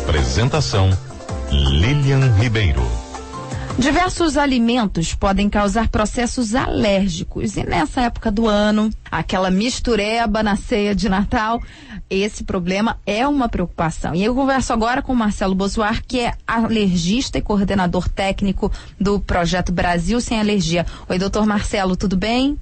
Apresentação: Lilian Ribeiro. Diversos alimentos podem causar processos alérgicos e nessa época do ano, aquela mistureba na ceia de Natal, esse problema é uma preocupação. E eu converso agora com o Marcelo Bozoar, que é alergista e coordenador técnico do Projeto Brasil Sem Alergia. Oi, doutor Marcelo, tudo bem?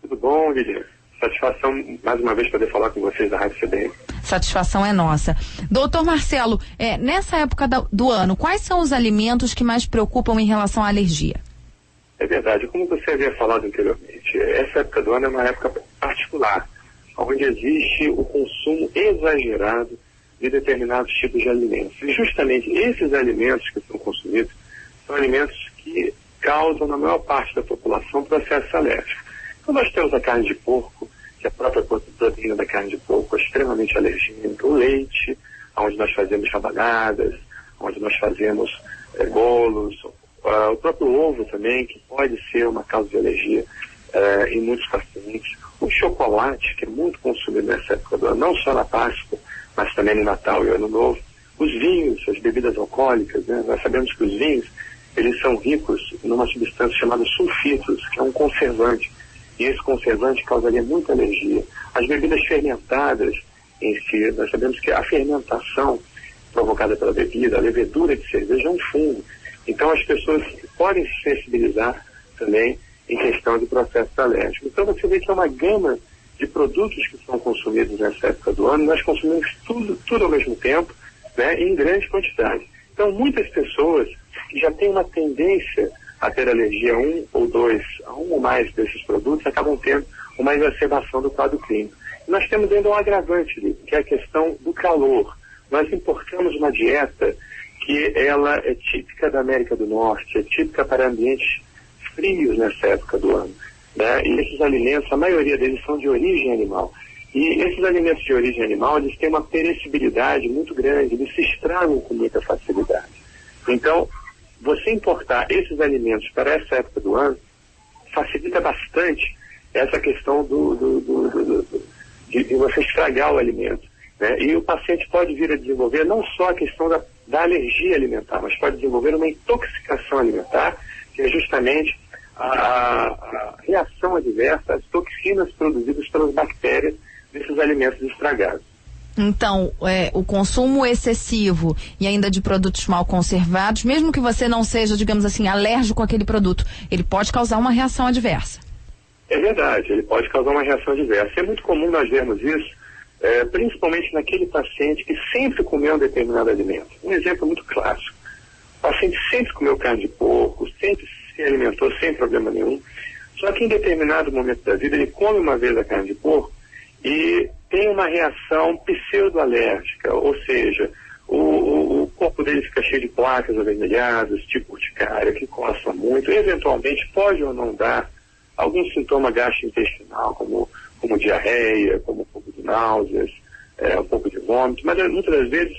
Tudo bom, Lilian? Satisfação mais uma vez poder falar com vocês da Rádio CBN. Satisfação é nossa. Doutor Marcelo, nessa época do ano, quais são os alimentos que mais preocupam em relação à alergia? É verdade, como você havia falado anteriormente, essa época do ano é uma época particular, onde existe o consumo exagerado de determinados tipos de alimentos. E justamente esses alimentos que são consumidos são alimentos que causam, na maior parte da população, processo alérgico. Então nós temos a carne de porco, que a própria proteína da carne de porco é extremamente alergênica, o leite, onde nós fazemos rabanadas, onde nós fazemos bolos, o próprio ovo também, que pode ser uma causa de alergia em muitos pacientes, o chocolate, que é muito consumido nessa época do ano, não só na Páscoa, mas também no Natal e Ano Novo, os vinhos, as bebidas alcoólicas, né? Nós sabemos que os vinhos, eles são ricos numa substância chamada sulfitos, que é um conservante, e esse conservante causaria muita alergia. As bebidas fermentadas em si, nós sabemos que a fermentação provocada pela bebida, a levedura de cerveja é um fungo. Então as pessoas podem se sensibilizar também em questão de processo alérgico. Então você vê que é uma gama de produtos que são consumidos nessa época do ano, nós consumimos tudo ao mesmo tempo, né, em grande quantidade. Então muitas pessoas que já têm uma tendência a ter alergia a um ou mais desses produtos, acabam tendo uma exacerbação do quadro clínico. E nós temos ainda um agravante, que é a questão do calor. Nós importamos uma dieta que ela é típica da América do Norte, é típica para ambientes frios nessa época do ano, né? E esses alimentos, a maioria deles são de origem animal. E esses alimentos de origem animal, eles têm uma perecibilidade muito grande, eles se estragam com muita facilidade. Então, você importar esses alimentos para essa época do ano facilita bastante essa questão de você estragar o alimento, né? E o paciente pode vir a desenvolver não só a questão da alergia alimentar, mas pode desenvolver uma intoxicação alimentar, que é justamente a reação adversa às toxinas produzidas pelas bactérias desses alimentos estragados. Então, o consumo excessivo e ainda de produtos mal conservados, mesmo que você não seja, digamos assim, alérgico àquele produto, ele pode causar uma reação adversa. É verdade, ele pode causar uma reação adversa. É muito comum nós vermos isso, principalmente naquele paciente que sempre comeu um determinado alimento. Um exemplo muito clássico. O paciente sempre comeu carne de porco, sempre se alimentou sem problema nenhum, só que em determinado momento da vida ele come uma vez a carne de porco e tem uma reação pseudoalérgica, ou seja, o corpo dele fica cheio de placas avermelhadas, tipo urticária, que coça muito, e eventualmente pode ou não dar algum sintoma gastrointestinal, como diarreia, como um pouco de náuseas, um pouco de vômito, mas muitas das vezes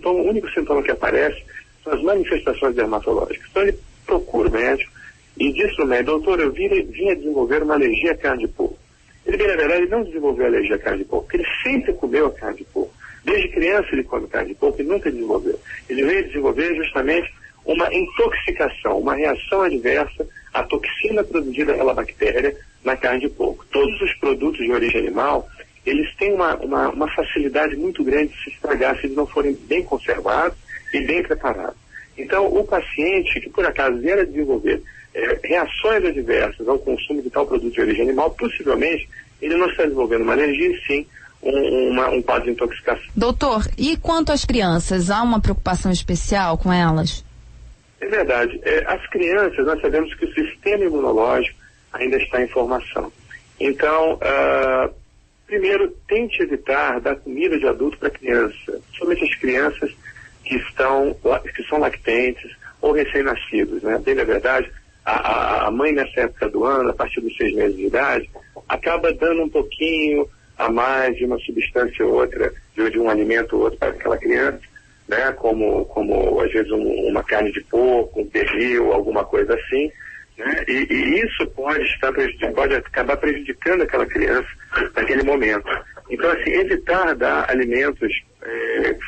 o único sintoma que aparece são as manifestações dermatológicas. Então ele procura o médico e diz para o médico: doutor, eu vim a desenvolver uma alergia à carne de porco. Ele, na verdade, não desenvolveu alergia à carne de porco, porque ele sempre comeu a carne de porco. Desde criança ele come carne de porco e nunca desenvolveu. Ele veio desenvolver justamente uma intoxicação, uma reação adversa à toxina produzida pela bactéria na carne de porco. Todos os produtos de origem animal, eles têm uma facilidade muito grande de se estragar se eles não forem bem conservados e bem preparados. Então, o paciente que por acaso vier a desenvolver reações adversas ao consumo de tal produto de origem animal, possivelmente ele não está desenvolvendo uma alergia, e sim um quadro de intoxicação. Doutor, e quanto às crianças, há uma preocupação especial com elas? É verdade. As crianças, nós sabemos que o sistema imunológico ainda está em formação. Então, primeiro, tente evitar dar comida de adulto para criança, somente as crianças que são lactentes ou recém-nascidos, né? Bem, na verdade, a mãe nessa época do ano, a partir dos 6 meses de idade, acaba dando um pouquinho a mais de uma substância ou outra, de um alimento ou outro para aquela criança, né? Como às vezes uma carne de porco, um pernil, alguma coisa assim, né? E isso pode acabar prejudicando aquela criança naquele momento. Então, assim, evitar dar alimentos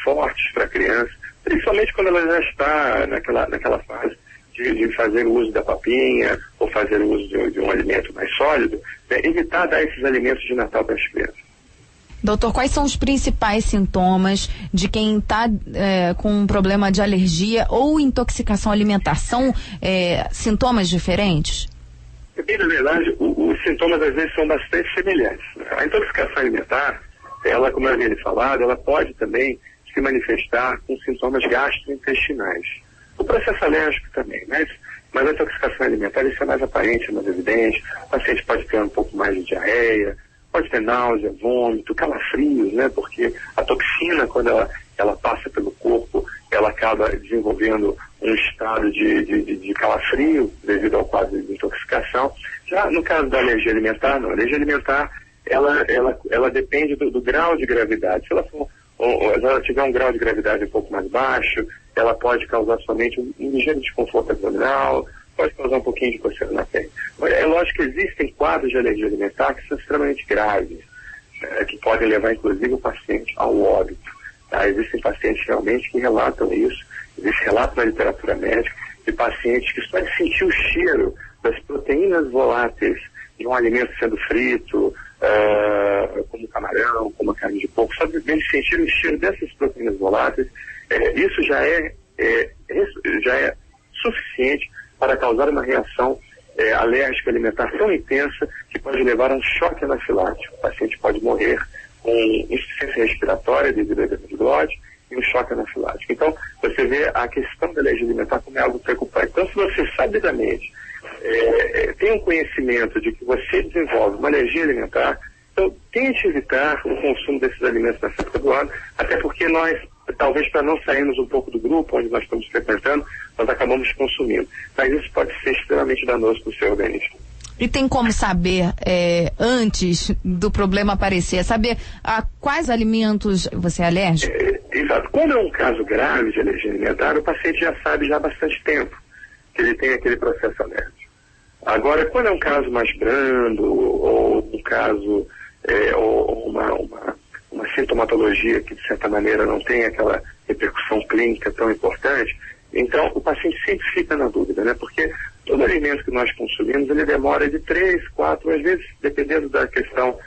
fortes para a criança, principalmente quando ela já está naquela fase de fazer o uso da papinha ou fazer o uso de um alimento mais sólido, né? Evitar dar esses alimentos de Natal para as crianças. Doutor, quais são os principais sintomas de quem está com um problema de alergia ou intoxicação alimentar? São sintomas diferentes? Bem, na verdade, os sintomas às vezes são bastante semelhantes. A intoxicação alimentar, ela, como eu havia lhe falado, ela pode também se manifestar com sintomas gastrointestinais. O processo alérgico também, mas a intoxicação alimentar, isso é mais aparente, é mais evidente. O paciente pode ter um pouco mais de diarreia, pode ter náusea, vômito, calafrios, né? Porque a toxina, quando ela passa pelo corpo, ela acaba desenvolvendo um estado de calafrio devido ao quadro de intoxicação. Já no caso da alergia alimentar, não. A alergia alimentar, ela depende do grau de gravidade. Se ela tiver um grau de gravidade um pouco mais baixo, ela pode causar somente um ligeiro desconforto abdominal, pode causar um pouquinho de coceira na pele. É lógico que existem quadros de alergia alimentar que são extremamente graves, que podem levar, inclusive, o paciente ao óbito. Tá? Existem pacientes realmente que relatam isso, existe relato na literatura médica de pacientes que só de sentir o cheiro das proteínas voláteis de um alimento sendo frito, como camarão, como a carne de porco, só de sentir o cheiro dessas proteínas voláteis, isso já é suficiente para causar uma reação alérgica alimentar tão intensa que pode levar a um choque anafilático. O paciente pode morrer com insuficiência respiratória devido à epidemiologia e um choque anafilático. Então, você vê a questão da alergia alimentar como é algo preocupante. Então, se você sabidamente tem um conhecimento de que você desenvolve uma alergia alimentar, então tente evitar o consumo desses alimentos nessa época do ano, até porque nós, talvez para não sairmos um pouco do grupo onde nós estamos frequentando, nós acabamos consumindo. Mas isso pode ser extremamente danoso para o seu organismo. E tem como saber, antes do problema aparecer, saber a quais alimentos você é alérgico? Exato. Quando é um caso grave de alergia alimentar, o paciente já sabe já há bastante tempo que ele tem aquele processo alérgico. Agora, quando é um caso mais brando, ou um caso, ou uma sintomatologia que, de certa maneira, não tem aquela repercussão clínica tão importante, então o paciente sempre fica na dúvida, né? Porque todo alimento que nós consumimos, ele demora de 3, 4, às vezes, dependendo da questão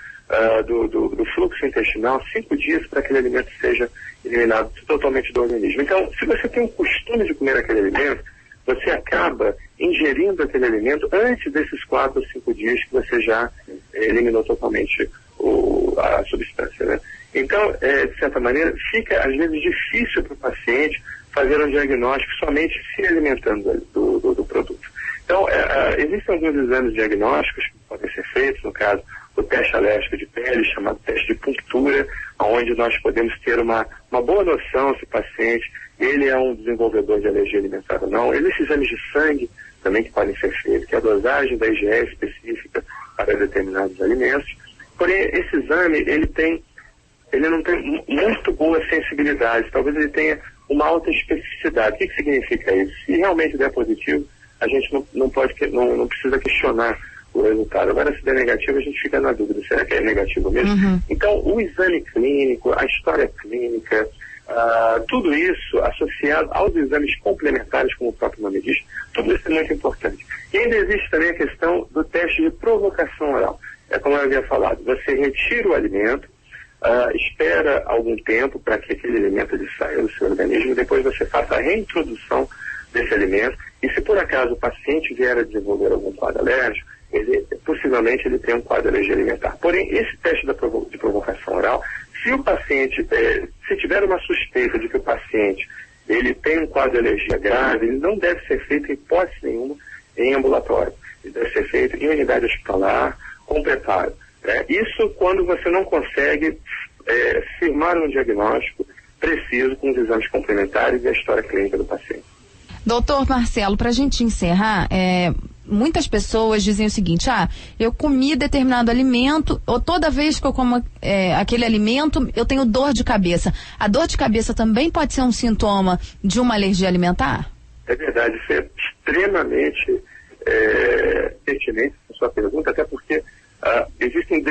do fluxo intestinal, 5 dias para que aquele alimento seja eliminado totalmente do organismo. Então, se você tem o costume de comer aquele alimento, você acaba ingerindo aquele alimento antes desses 4 ou 5 dias que você já eliminou totalmente a substância, né? Então, de certa maneira, fica às vezes difícil para o paciente fazer um diagnóstico somente se alimentando do produto. Então, existem alguns exames diagnósticos que podem ser feitos, no caso, o teste alérgico de pele, chamado teste de punctura, onde nós podemos ter uma boa noção se o paciente ele é um desenvolvedor de alergia alimentar ou não. Existem exames de sangue também que podem ser feitos, que é a dosagem da IgE específica para determinados alimentos. Porém, esse exame, ele não tem muito boa sensibilidade, talvez ele tenha uma alta especificidade. O que significa isso? Se realmente der positivo, a gente não precisa questionar o resultado. Agora, se der negativo, a gente fica na dúvida, será que é negativo mesmo? Uhum. Então, o exame clínico, a história clínica, tudo isso associado aos exames complementares, como o próprio nome diz, tudo isso é muito importante. E ainda existe também a questão do teste de provocação oral. É como eu havia falado, você retira o alimento, espera algum tempo para que aquele alimento ele saia do seu organismo, depois você faça a reintrodução desse alimento, e se por acaso o paciente vier a desenvolver algum quadro alérgico, possivelmente ele tem um quadro de alergia alimentar. Porém, esse teste de provocação oral, se o paciente, se tiver uma suspeita de que o paciente ele tem um quadro de alergia grave, ele não deve ser feito em hipótese nenhuma em ambulatório. Ele deve ser feito em unidade hospitalar, com preparo. Isso quando você não consegue firmar um diagnóstico preciso com os exames complementares e a história clínica do paciente. Doutor Marcelo, para a gente encerrar, muitas pessoas dizem o seguinte: eu comi determinado alimento, ou toda vez que eu como aquele alimento, eu tenho dor de cabeça. A dor de cabeça também pode ser um sintoma de uma alergia alimentar? É verdade, isso é extremamente pertinente a sua pergunta, até porque existem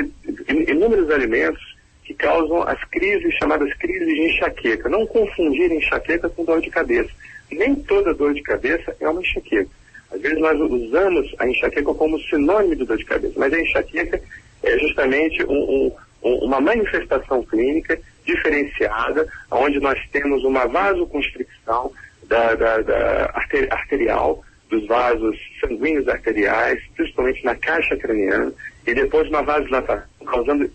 inúmeros alimentos que causam as crises, chamadas crises de enxaqueca. Não confundir enxaqueca com dor de cabeça. Nem toda dor de cabeça é uma enxaqueca. Às vezes nós usamos a enxaqueca como sinônimo de dor de cabeça, mas a enxaqueca é justamente uma manifestação clínica diferenciada, onde nós temos uma vasoconstricção arterial, dos vasos sanguíneos arteriais, principalmente na caixa craniana, e depois uma vasodilatação, causando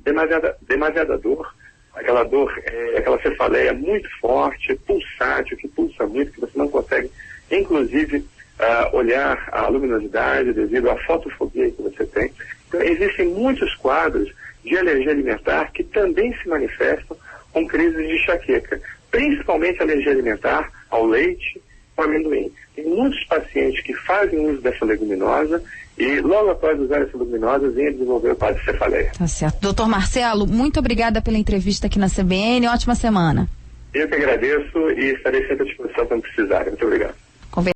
demasiada dor, aquela cefaleia muito forte, pulsátil, que pulsa muito, que você não consegue, inclusive, olhar a luminosidade devido à fotofobia que você tem. Então, existem muitos quadros de alergia alimentar que também se manifestam com crises de enxaqueca, principalmente alergia alimentar ao leite, ao amendoim. Tem muitos pacientes que fazem uso dessa leguminosa e logo após usar essa leguminosa vêm a desenvolver o quadro de cefaleia. Tá certo. Doutor Marcelo, muito obrigada pela entrevista aqui na CBN. Ótima semana. Eu que agradeço e estarei sempre à disposição quando precisarem. Muito obrigado.